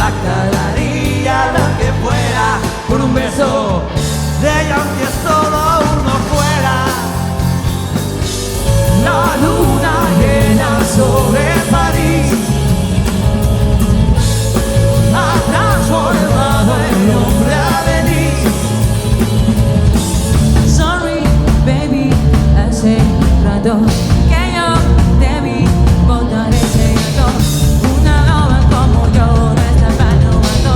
flaca daría lo que fuera por un beso de ella, aunque solo uno fuera. La luna llena sobre París ha transformado el hombre a venir. Sorry, baby, hace rato que yo debí botar ese gato. Una loba como yo no está para novato.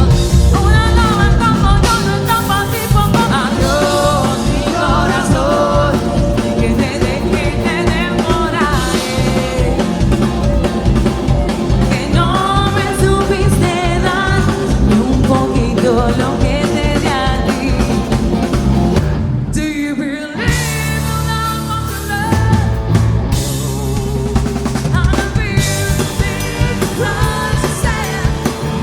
Una loba como yo no está para tipo como Adiós, mi corazón, que te deje de demorar. Que no me supiste dar ni un poquito lo que te di a ti. Do you believe in love after love? I'm a big crush to say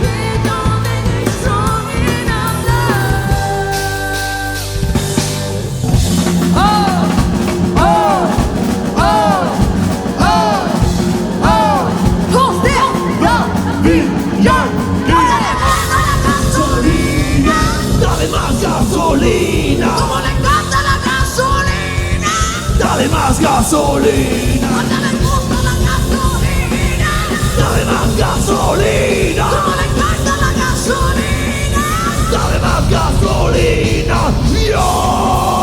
we don't think it's strong enough love. oh, oh, oh, oh, oh. Who's there? Gasolina, dale más gasolina, ¿Cómo le encanta la gasolina? dale más gasolina, ¿Cuánto le gusta la gasolina? dale más gasolina, ¿Cómo le encanta la gasolina? dale más gasolina. Yo.